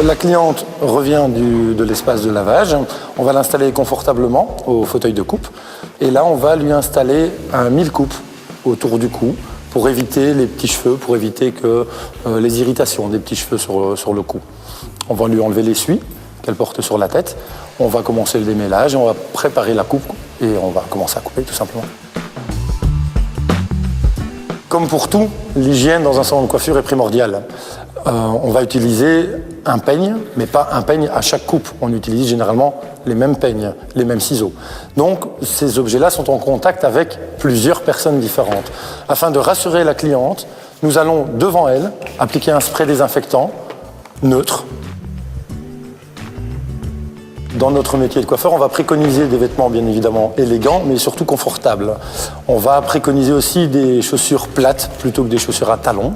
La cliente revient de l'espace de lavage. On va l'installer confortablement au fauteuil de coupe. Et là, on va lui installer un mille-coupe autour du cou pour éviter les petits cheveux, pour éviter que les irritations des petits cheveux sur le cou. On va lui enlever l'essuie qu'elle porte sur la tête. On va commencer le démêlage et on va préparer la coupe et on va commencer à couper tout simplement. Comme pour tout, l'hygiène dans un salon de coiffure est primordiale. On va utiliser un peigne, mais pas un peigne à chaque coupe. On utilise généralement les mêmes peignes, les mêmes ciseaux. Donc, ces objets-là sont en contact avec plusieurs personnes différentes. Afin de rassurer la cliente, nous allons, devant elle, appliquer un spray désinfectant neutre. Dans notre métier de coiffeur, on va préconiser des vêtements bien évidemment élégants, mais surtout confortables. On va préconiser aussi des chaussures plates plutôt que des chaussures à talons.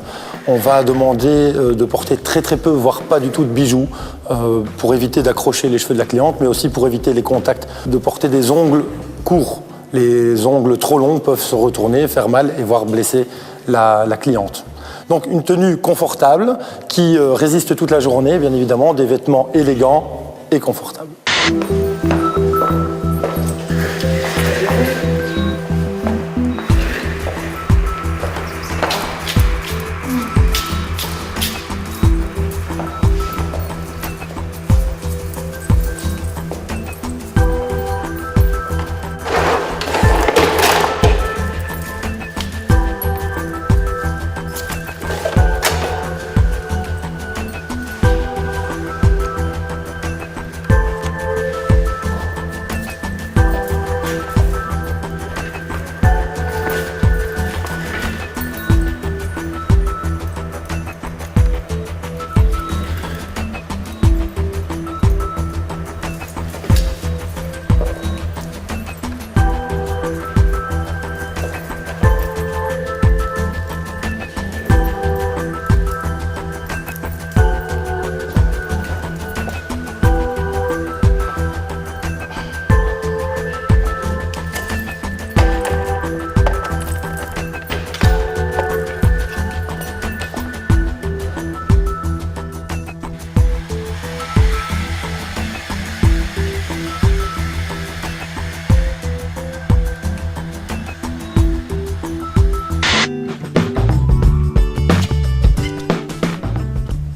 On va demander de porter très peu, voire pas du tout de bijoux, pour éviter d'accrocher les cheveux de la cliente, mais aussi pour éviter les contacts, de porter des ongles courts. Les ongles trop longs peuvent se retourner, faire mal et voire blesser la cliente. Donc une tenue confortable qui résiste toute la journée, bien évidemment, des vêtements élégants et confortables.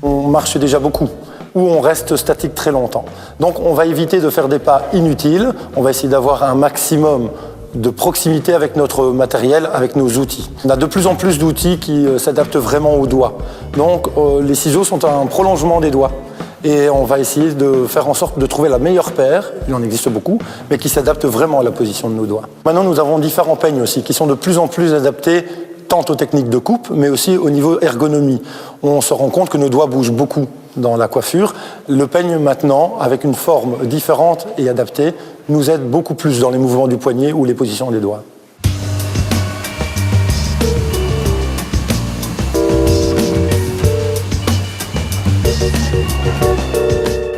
On marche déjà beaucoup, ou on reste statique très longtemps. Donc on va éviter de faire des pas inutiles, on va essayer d'avoir un maximum de proximité avec notre matériel, avec nos outils. On a de plus en plus d'outils qui s'adaptent vraiment aux doigts. Donc les ciseaux sont un prolongement des doigts. Et on va essayer de faire en sorte de trouver la meilleure paire, il en existe beaucoup, mais qui s'adapte vraiment à la position de nos doigts. Maintenant nous avons différents peignes aussi, qui sont de plus en plus adaptés tant aux techniques de coupe, mais aussi au niveau ergonomie. On se rend compte que nos doigts bougent beaucoup dans la coiffure. Le peigne maintenant, avec une forme différente et adaptée, nous aide beaucoup plus dans les mouvements du poignet ou les positions des doigts.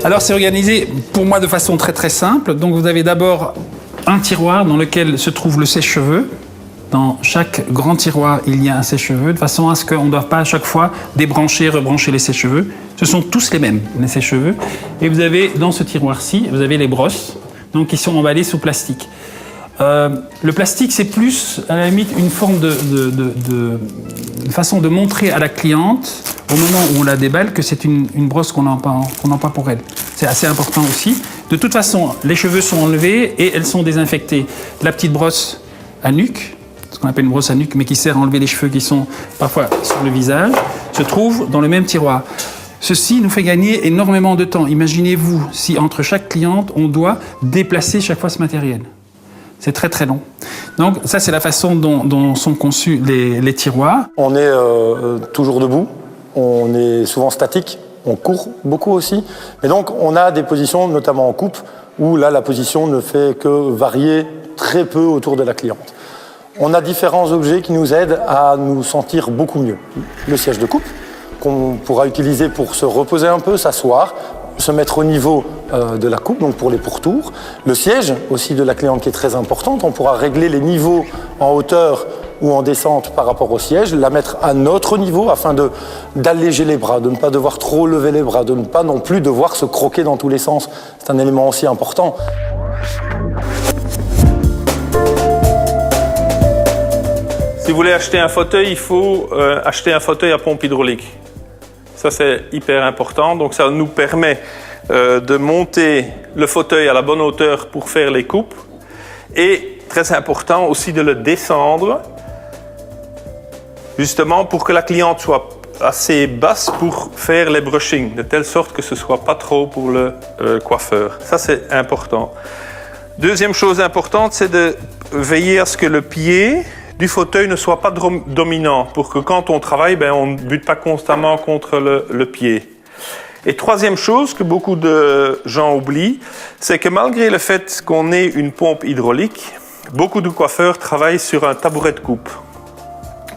Alors c'est organisé pour moi de façon très simple. Donc vous avez d'abord un tiroir dans lequel se trouve le sèche-cheveux. Dans chaque grand tiroir, il y a un sèche-cheveux, de façon à ce qu'on ne doive pas à chaque fois débrancher, rebrancher les sèche-cheveux. Ce sont tous les mêmes, les sèche-cheveux. Et vous avez, dans ce tiroir-ci, vous avez les brosses, donc, qui sont emballées sous plastique. Le plastique, c'est plus, à la limite, une forme une façon de montrer à la cliente, au moment où on la déballe, que c'est une brosse qu'on emploie pour elle. C'est assez important aussi. De toute façon, les cheveux sont enlevés et elles sont désinfectées. La petite brosse à nuque, ce qu'on appelle une brosse à nuque, mais qui sert à enlever les cheveux qui sont parfois sur le visage, se trouve dans le même tiroir. Ceci nous fait gagner énormément de temps. Imaginez-vous si entre chaque cliente, on doit déplacer chaque fois ce matériel. C'est très long. Donc ça, c'est la façon dont sont conçus les tiroirs. On est toujours debout, on est souvent statique, on court beaucoup aussi. Et donc on a des positions, notamment en coupe, où là la position ne fait que varier très peu autour de la cliente. On a différents objets qui nous aident à nous sentir beaucoup mieux. Le siège de coupe, qu'on pourra utiliser pour se reposer un peu, s'asseoir, se mettre au niveau de la coupe, donc pour les pourtours. Le siège aussi de la cliente qui est très importante, on pourra régler les niveaux en hauteur ou en descente par rapport au siège, la mettre à notre niveau afin d'alléger les bras, de ne pas devoir trop lever les bras, de ne pas non plus devoir se croquer dans tous les sens. C'est un élément aussi important. Si vous voulez acheter un fauteuil, il faut acheter un fauteuil à pompe hydraulique. Ça, c'est hyper important. Donc, ça nous permet de monter le fauteuil à la bonne hauteur pour faire les coupes. Et, très important aussi, de le descendre, justement pour que la cliente soit assez basse pour faire les brushings, de telle sorte que ce ne soit pas trop pour le coiffeur. Ça, c'est important. Deuxième chose importante, c'est de veiller à ce que le pied du fauteuil ne soit pas dominant, pour que quand on travaille, on ne bute pas constamment contre le pied. Et troisième chose que beaucoup de gens oublient, c'est que malgré le fait qu'on ait une pompe hydraulique, beaucoup de coiffeurs travaillent sur un tabouret de coupe.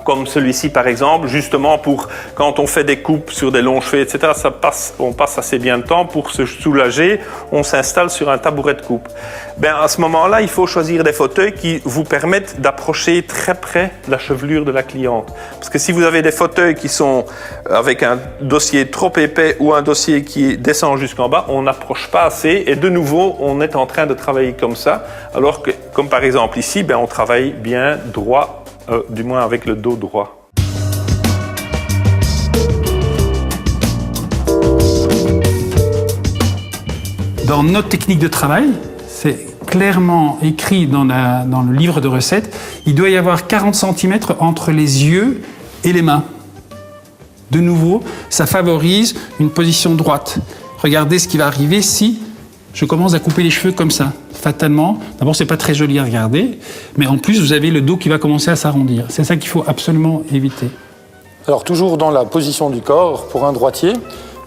Comme celui-ci par exemple, justement pour quand on fait des coupes sur des longs cheveux, etc., on passe assez bien de temps pour se soulager, on s'installe sur un tabouret de coupe. À ce moment-là, il faut choisir des fauteuils qui vous permettent d'approcher très près de la chevelure de la cliente. Parce que si vous avez des fauteuils qui sont avec un dossier trop épais ou un dossier qui descend jusqu'en bas, on n'approche pas assez et de nouveau, on est en train de travailler comme ça, alors que, comme par exemple ici, on travaille bien droit, du moins avec le dos droit. Dans notre technique de travail, c'est clairement écrit dans le livre de recettes, il doit y avoir 40 cm entre les yeux et les mains. De nouveau, ça favorise une position droite. Regardez ce qui va arriver si je commence à couper les cheveux comme ça. Fatalement, d'abord, c'est pas très joli à regarder, mais en plus, vous avez le dos qui va commencer à s'arrondir. C'est ça qu'il faut absolument éviter. Alors, toujours dans la position du corps, pour un droitier,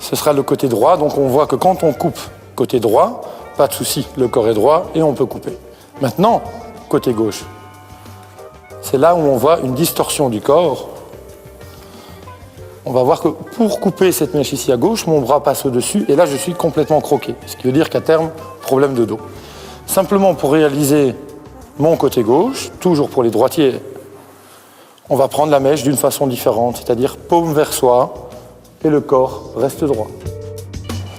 ce sera le côté droit. Donc, on voit que quand on coupe côté droit, pas de souci, le corps est droit et on peut couper. Maintenant, côté gauche, c'est là où on voit une distorsion du corps. On va voir que pour couper cette mèche ici à gauche, mon bras passe au-dessus et là, je suis complètement croqué. Ce qui veut dire qu'à terme, problème de dos. Simplement pour réaliser mon côté gauche, toujours pour les droitiers, on va prendre la mèche d'une façon différente, c'est-à-dire paume vers soi et le corps reste droit.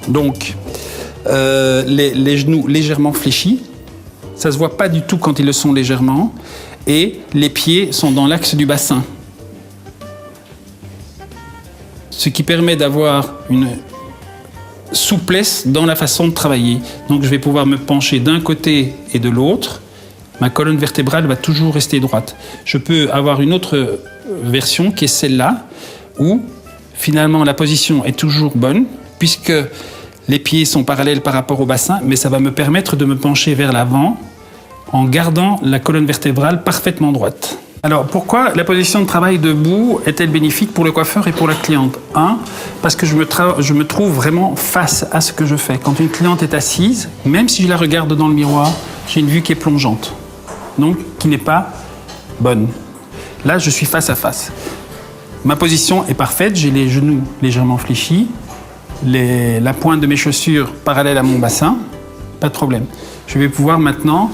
Donc, les genoux légèrement fléchis, ça ne se voit pas du tout quand ils le sont légèrement, et les pieds sont dans l'axe du bassin. Ce qui permet d'avoir une souplesse dans la façon de travailler. Donc je vais pouvoir me pencher d'un côté et de l'autre. Ma colonne vertébrale va toujours rester droite. Je peux avoir une autre version qui est celle-là, où finalement la position est toujours bonne, puisque les pieds sont parallèles par rapport au bassin, mais ça va me permettre de me pencher vers l'avant en gardant la colonne vertébrale parfaitement droite. Alors, pourquoi la position de travail debout est-elle bénéfique pour le coiffeur et pour la cliente ? Parce que je me trouve vraiment face à ce que je fais. Quand une cliente est assise, même si je la regarde dans le miroir, j'ai une vue qui est plongeante, donc qui n'est pas bonne. Là, je suis face à face. Ma position est parfaite, j'ai les genoux légèrement fléchis, la pointe de mes chaussures parallèle à mon bassin, pas de problème. Je vais pouvoir maintenant,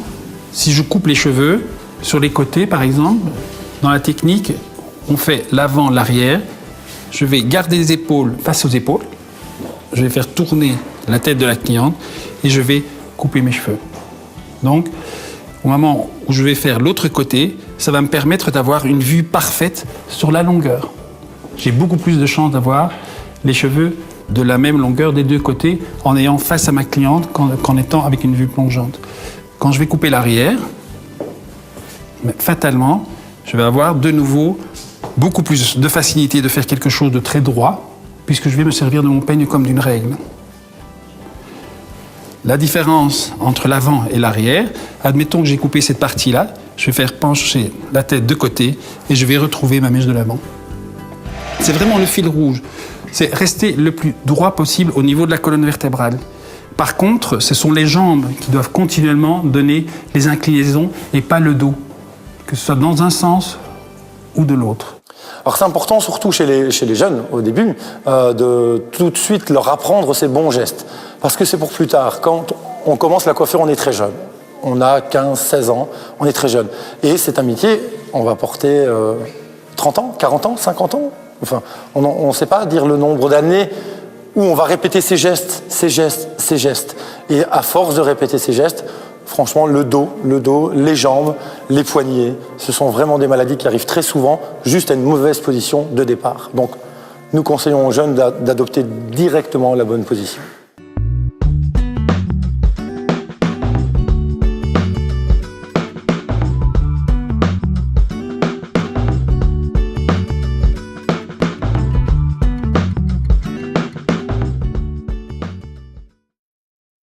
si je coupe les cheveux, sur les côtés, par exemple, dans la technique, on fait l'avant, l'arrière. Je vais garder les épaules face aux épaules. Je vais faire tourner la tête de la cliente et je vais couper mes cheveux. Donc, au moment où je vais faire l'autre côté, ça va me permettre d'avoir une vue parfaite sur la longueur. J'ai beaucoup plus de chances d'avoir les cheveux de la même longueur des deux côtés en ayant face à ma cliente qu'en étant avec une vue plongeante. Quand je vais couper l'arrière, mais fatalement, je vais avoir de nouveau beaucoup plus de facilité de faire quelque chose de très droit, puisque je vais me servir de mon peigne comme d'une règle. La différence entre l'avant et l'arrière, admettons que j'ai coupé cette partie-là, je vais faire pencher la tête de côté et je vais retrouver ma mèche de l'avant. C'est vraiment le fil rouge. C'est rester le plus droit possible au niveau de la colonne vertébrale. Par contre, ce sont les jambes qui doivent continuellement donner les inclinaisons et pas le dos, que ce soit dans un sens ou de l'autre. Alors c'est important, surtout chez les jeunes, au début, de tout de suite leur apprendre ces bons gestes. Parce que c'est pour plus tard. Quand on commence la coiffure, on est très jeune. On a 15, 16 ans, on est très jeune. Et c'est un métier on va porter 30 ans, 40 ans, 50 ans. Enfin, on ne sait pas dire le nombre d'années où on va répéter ces gestes, ces gestes, ces gestes. Et à force de répéter ces gestes, franchement, le dos, les jambes, les poignets, ce sont vraiment des maladies qui arrivent très souvent juste à une mauvaise position de départ. Donc, nous conseillons aux jeunes d'adopter directement la bonne position.